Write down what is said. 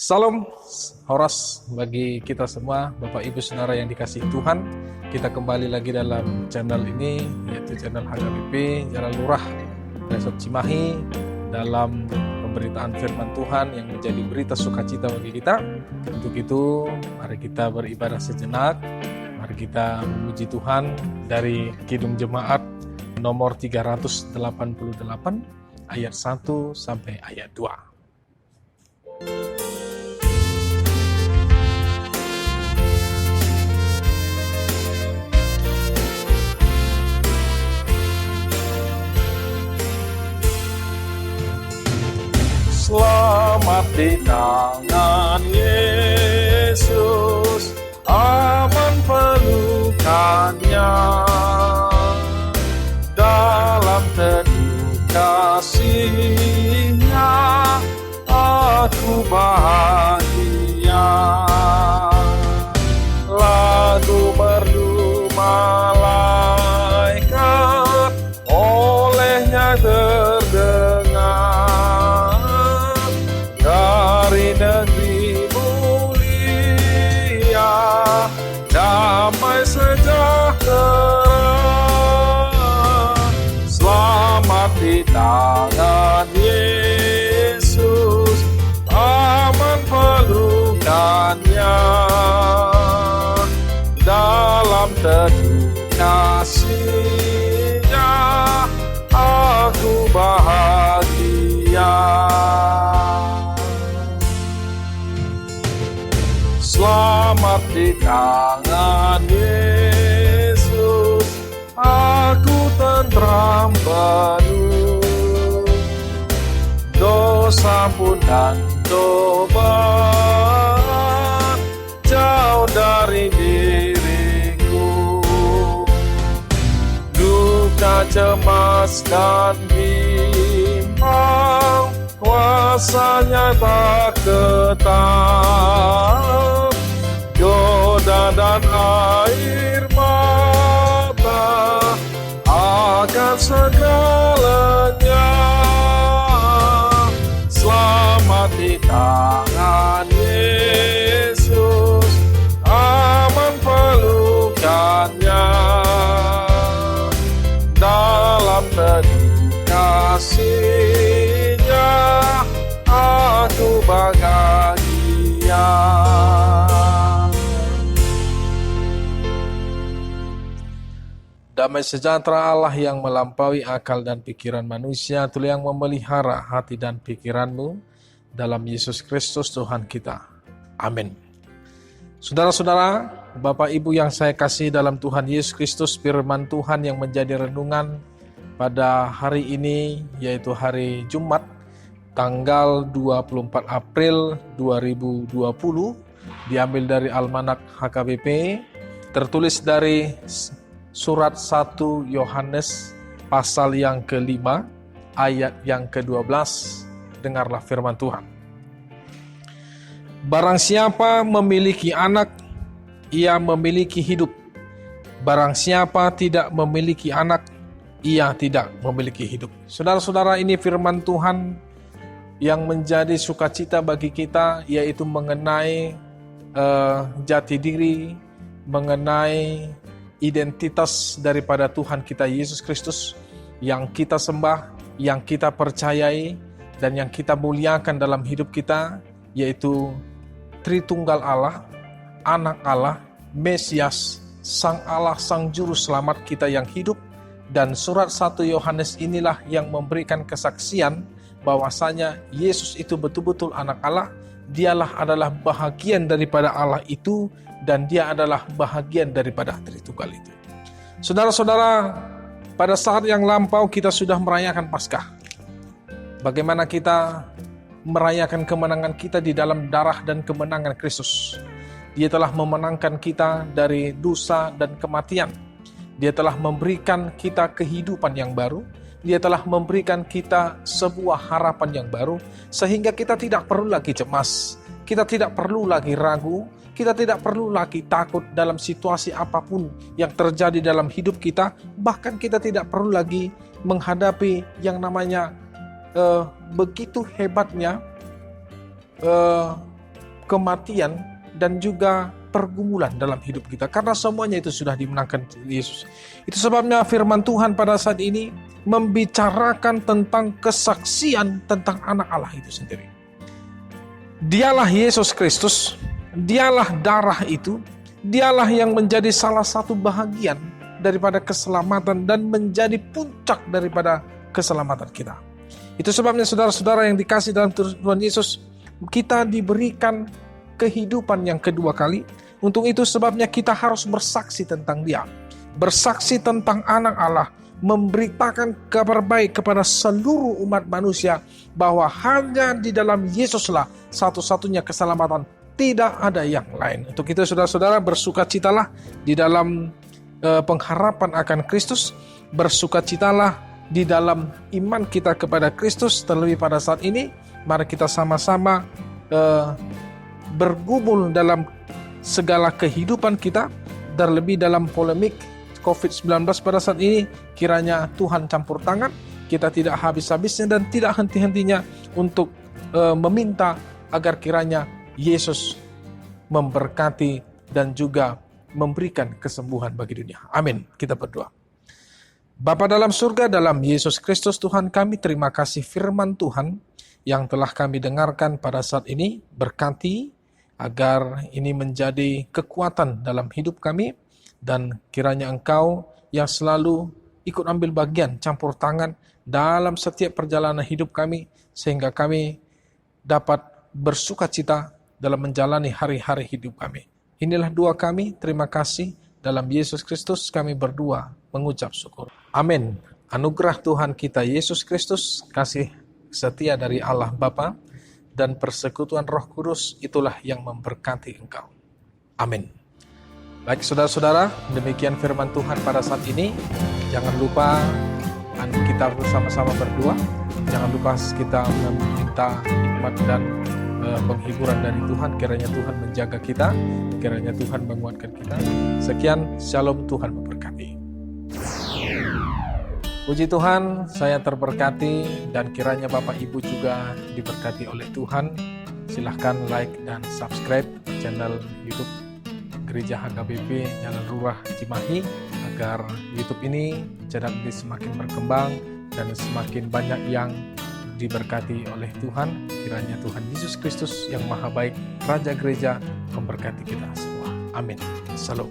Salam Horas bagi kita semua, Bapak Ibu Saudara yang dikasihi Tuhan. Kita kembali lagi dalam channel ini, yaitu channel HKBP Jalan Lurah Resort Cimahi, dalam pemberitaan firman Tuhan yang menjadi berita sukacita bagi kita. Untuk itu, mari kita beribadah sejenak. Mari kita memuji Tuhan dari Kidung Jemaat nomor 388 ayat 1 sampai ayat 2. Selamat di tangan Yesus, aman pelukannya, dalam teduh kasih-Nya aku bahagia. Lagu merdu malaikat olehnya terdengar, dari negeri mulia damai sejahtera. Selamat di tangan Yesus, aman pelukannya, dalam teduh kasih-Nya aku bahagia. Selamat di tangan Yesus, aku tentram penuh, dosa pun dan tobat jauh dari diriku. Duka, cemas dan bimbang, kuasanya tak ketat, goda dan air mata akan segala-galanya. Selamat di tangan Yesus, aman pelukannya, dalam teduh kasih-Nya aku bahagia. Damai sejahtera Allah yang melampaui akal dan pikiran manusia, itulah yang memelihara hati dan pikiranmu dalam Yesus Kristus Tuhan kita. Amin. Saudara-saudara, Bapak Ibu yang saya kasih dalam Tuhan Yesus Kristus, firman Tuhan yang menjadi renungan pada hari ini, yaitu hari Jumat, tanggal 24 April 2020, diambil dari Almanak HKBP, tertulis dari Surat 1 Yohanes pasal yang ke-5 ayat yang ke-12. Dengarlah firman Tuhan. Barang siapa memiliki anak, ia memiliki hidup. Barang siapa tidak memiliki anak, ia tidak memiliki hidup. Saudara-saudara, ini firman Tuhan yang menjadi sukacita bagi kita, yaitu mengenai jati diri, mengenai identitas daripada Tuhan kita Yesus Kristus yang kita sembah, yang kita percayai, dan yang kita muliakan dalam hidup kita, yaitu Tritunggal Allah, Anak Allah, Mesias, Sang Allah, Sang Juru Selamat kita yang hidup. Dan surat 1 Yohanes inilah yang memberikan kesaksian bahwasanya Yesus itu betul-betul anak Allah, dialah adalah bahagian daripada Allah itu, dan dia adalah bahagian daripada Tritunggal itu. Saudara-saudara, pada saat yang lampau kita sudah merayakan Paskah. Bagaimana kita merayakan kemenangan kita di dalam darah dan kemenangan Kristus. Dia telah memenangkan kita dari dosa dan kematian. Dia telah memberikan kita kehidupan yang baru. Dia telah memberikan kita sebuah harapan yang baru, sehingga kita tidak perlu lagi cemas. Kita tidak perlu lagi ragu. Kita tidak perlu lagi takut dalam situasi apapun yang terjadi dalam hidup kita. Bahkan kita tidak perlu lagi menghadapi yang namanya begitu hebatnya kematian, dan juga pergumulan dalam hidup kita. Karena semuanya itu sudah dimenangkan Yesus. Itu sebabnya firman Tuhan pada saat ini membicarakan tentang kesaksian tentang anak Allah itu sendiri. Dialah Yesus Kristus, dialah darah itu, dialah yang menjadi salah satu bahagian daripada keselamatan dan menjadi puncak daripada keselamatan kita. Itu sebabnya saudara-saudara yang dikasih dalam Tuhan Yesus, kita diberikan kehidupan yang kedua kali. Untuk itu sebabnya kita harus bersaksi tentang Dia, bersaksi tentang anak Allah, memberitakan kabar baik kepada seluruh umat manusia bahwa hanya di dalam Yesuslah satu-satunya keselamatan, tidak ada yang lain. Untuk itu saudara-saudara, bersukacitalah di dalam pengharapan akan Kristus, bersukacitalah di dalam iman kita kepada Kristus. Terlebih pada saat ini, mari kita sama-sama bergumul dalam segala kehidupan kita, terlebih dalam polemik COVID-19 pada saat ini. Kiranya Tuhan campur tangan, kita tidak habis-habisnya dan tidak henti-hentinya untuk meminta agar kiranya Yesus memberkati dan juga memberikan kesembuhan bagi dunia. Amin. Kita berdoa. Bapa dalam surga, dalam Yesus Kristus Tuhan kami, terima kasih firman Tuhan yang telah kami dengarkan pada saat ini. Berkati agar ini menjadi kekuatan dalam hidup kami, dan kiranya Engkau yang selalu ikut ambil bagian, campur tangan dalam setiap perjalanan hidup kami, sehingga kami dapat bersukacita dalam menjalani hari-hari hidup kami. Inilah doa kami, terima kasih. Dalam Yesus Kristus kami berdoa, mengucap syukur. Amin. Anugerah Tuhan kita Yesus Kristus, kasih setia dari Allah Bapa, dan persekutuan Roh Kudus itulah yang memberkati engkau. Amin. Baik saudara-saudara, demikian firman Tuhan pada saat ini. Jangan lupa kita bersama-sama berdoa. Jangan lupa kita meminta hikmat dan penghiburan dari Tuhan. Kiranya Tuhan menjaga kita, kiranya Tuhan menguatkan kita. Sekian, shalom, Tuhan memberkati. Puji Tuhan, saya terberkati dan kiranya Bapak Ibu juga diberkati oleh Tuhan. Silahkan like dan subscribe channel YouTube Gereja HKBP Jalan Rurah Cimahi agar YouTube ini jadi semakin berkembang dan semakin banyak yang diberkati oleh Tuhan. Kiranya Tuhan Yesus Kristus yang Maha Baik, Raja Gereja, memberkati kita semua. Amin. Salam.